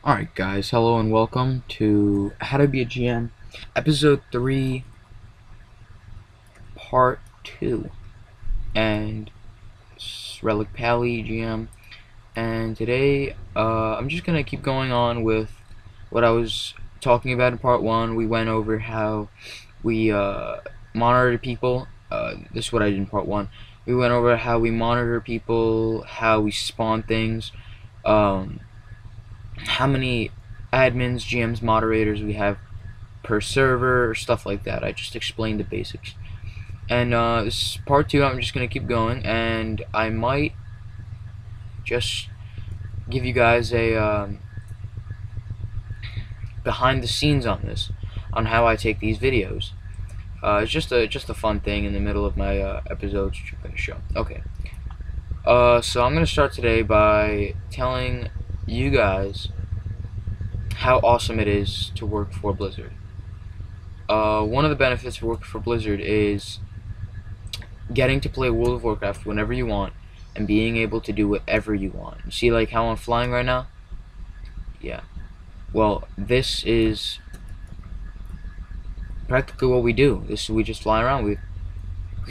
Alright guys, hello and welcome to How to Be a GM, Episode 3, Part 2, and Relic Pally GM, and today I'm just going to keep going on with what I was talking about in Part 1. We went over how we monitor people. This is what I did in Part 1. We went over how we monitor people, how we spawn things, how many admins, GMs, moderators we have per server, or stuff like that. I just explained the basics. And this is part 2. I'm just going to keep going, and I might just give you guys a behind the scenes on this, on how I take these videos. It's just a fun thing in the middle of my episodes, which I'm going to show. Okay. So I'm going to start today by telling you guys how awesome it is to work for Blizzard. One of the benefits of working for Blizzard is getting to play World of Warcraft whenever you want and being able to do whatever you want. You see like how I'm flying right now? Yeah. Well, this is practically what we do. We just fly around. We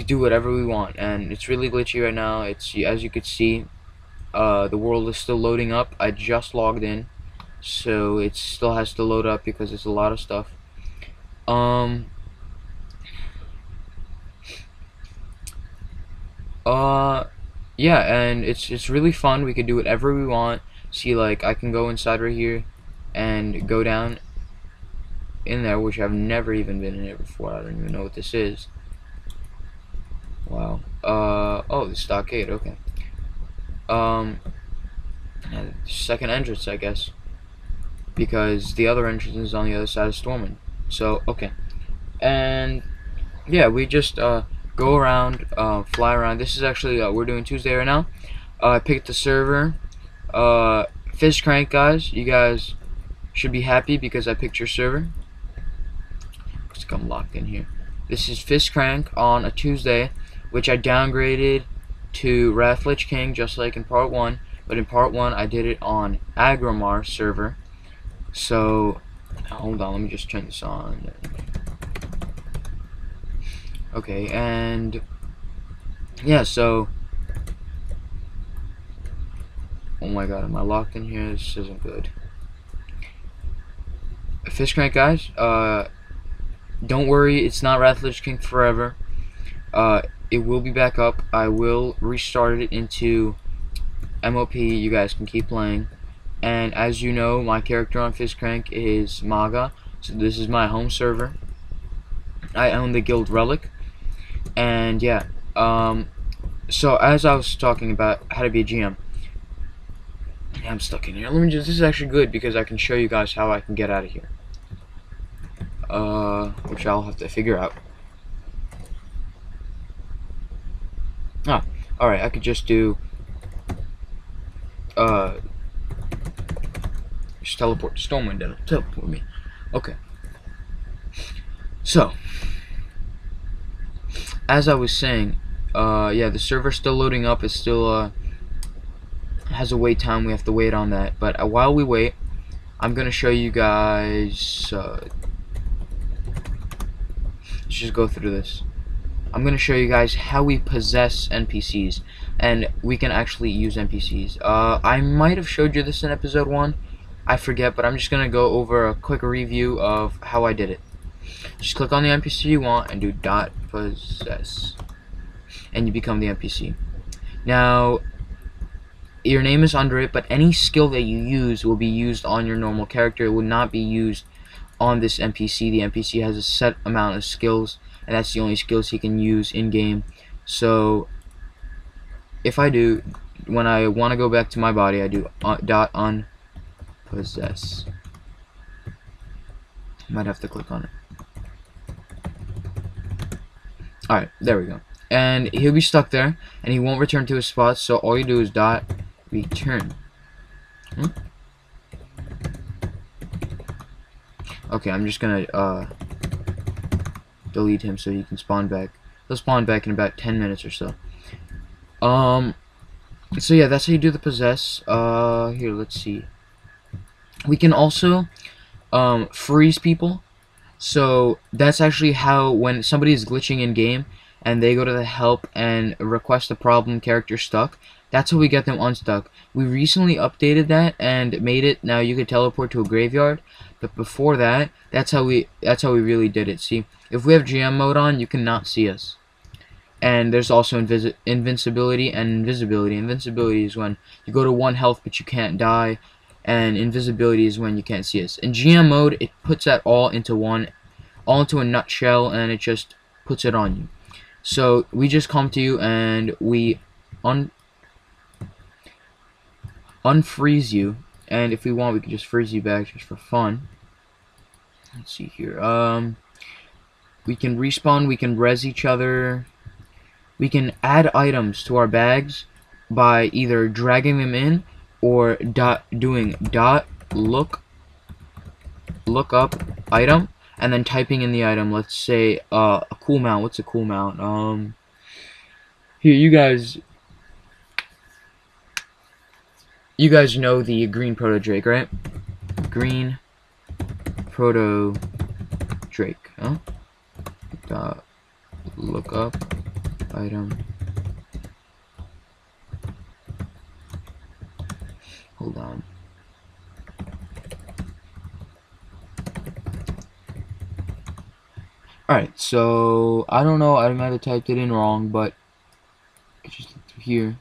do whatever we want, and it's really glitchy right now. It's, as you could see, the world is still loading up. I just logged in, so it still has to load up because it's a lot of stuff. Yeah, and it's really fun. We can do whatever we want. See, like, I can go inside right here and go down in there, which I've never even been in there before. I don't even know what this is. Wow. Oh, the stockade, okay. Second entrance, I guess, because the other entrance is on the other side of Stormwind. So, okay. And yeah, we just go around, fly around. This is actually, we're doing Tuesday right now. I picked the server, Fizzcrank, guys. You guys should be happy because I picked your server. Looks like I'm locked in here. This is Fizzcrank on a Tuesday, which I downgraded to Lich King, just like in Part 1. But in Part 1, I did it on Agramar server. So, hold on, let me just turn this on. Okay, and yeah, so, oh my god, am I locked in here? This isn't good. Fizzcrank, guys, don't worry, it's not Lich King forever. It will be back up. I will restart it into MOP. You guys can keep playing. And as you know, my character on Fizzcrank is Maga, so this is my home server. I own the guild Relic. And yeah, so as I was talking about how to be a GM, I'm stuck in here. Let me just, this is actually good because I can show you guys how I can get out of here. Which I'll have to figure out. Ah, alright, I could just do, just teleport to Stormwind, it'll teleport me. Okay. So, as I was saying, yeah, the server's still loading up. It's still has a wait time. We have to wait on that. But while we wait, I'm gonna show you guys. Let's just go through this. I'm gonna show you guys how we possess NPCs, and we can actually use NPCs. I might have showed you this in episode 1. I forget, but I'm just gonna go over a quick review of how I did it. Just click on the NPC you want and do .possess, and you become the NPC. Now, your name is under it, but any skill that you use will be used on your normal character. It will not be used on this NPC. The NPC has a set amount of skills, and that's the only skills he can use in game. So, if I do, when I want to go back to my body, I do .unpossess. Might have to click on it. Alright, there we go. And he'll be stuck there, and he won't return to his spot, so all you do is .return. Okay, I'm just gonna delete him so he can spawn back. He'll spawn back in about 10 minutes or so. So yeah, that's how you do the possess. Here, let's see. We can also freeze people. So that's actually how, when somebody is glitching in game and they go to the help and request a problem character stuck, that's how we get them unstuck. We recently updated that and made it now you can teleport to a graveyard, but before that, that's how we really did it. See, if we have GM mode on, you cannot see us. And there's also invincibility and invisibility. Invincibility is when you go to 1 health but you can't die, and invisibility is when you can't see us. In GM mode, it puts that all into a nutshell, and it just puts it on you. So we just come to you and we unfreeze you, and if we want, we can just freeze you back just for fun. Let's see here. We can respawn. We can res each other. We can add items to our bags by either dragging them in or doing look up item and then typing in the item. Let's say a cool mount. What's a cool mount? Here, you guys know the green proto Drake, right? Green proto Drake, huh? Look up item. Hold on. Alright, so I don't know, I might have typed it in wrong, but just look through here.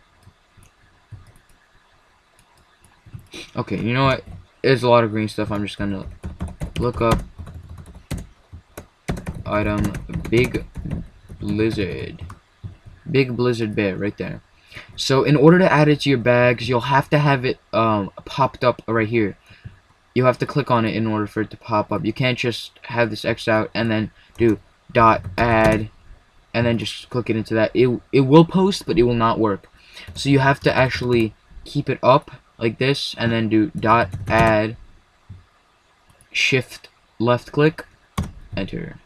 Okay, you know what? There's a lot of green stuff. I'm just gonna look up item big blizzard bear right there. So in order to add it to your bags, you'll have to have it popped up right here. You have to click on it in order for it to pop up. You can't just have this X out and then do .add and then just click it into that. It will post, but it will not work. So you have to actually keep it up like this and then do .add, shift left click, enter,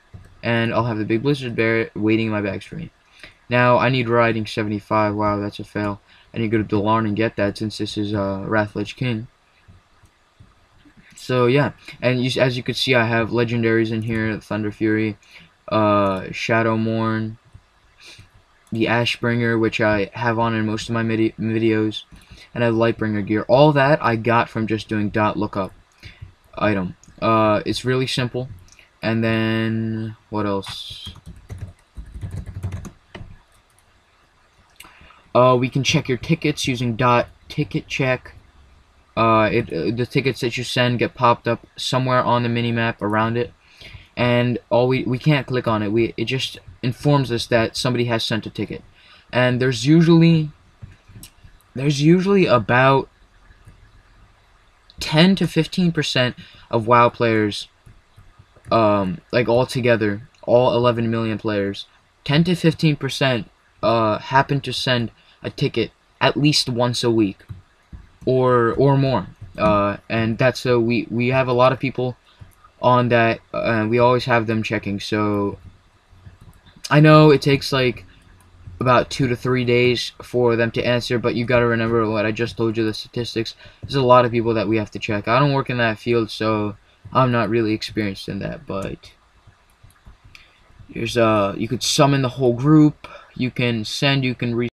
and I'll have the big blizzard bear waiting in my bags for me. Now I need riding 75. Wow, that's a fail. I need to go to Delarn and get that since this is Wrathledge King. So yeah, and as you can see, I have legendaries in here: Thunder Fury, Shadowmourne, the Ashbringer, which I have on in most of my videos, and I have Lightbringer gear. All that I got from just doing .lookup item. It's really simple. And then what else? We can check your tickets using .ticket check. The tickets that you send get popped up somewhere on the minimap around it, and we can't click on it. It just informs us that somebody has sent a ticket, and there's usually about 10 to 15% of WoW players, like all together, all 11 million players, 10 to 15% happen to send a ticket at least once a week, or more, and that's so we have a lot of people on that, and we always have them checking. So I know it takes like about 2 to 3 days for them to answer, but you gotta remember what I just told you, the statistics. There's a lot of people that we have to check. I don't work in that field, so I'm not really experienced in that, but there's you could summon the whole group, you can send, you can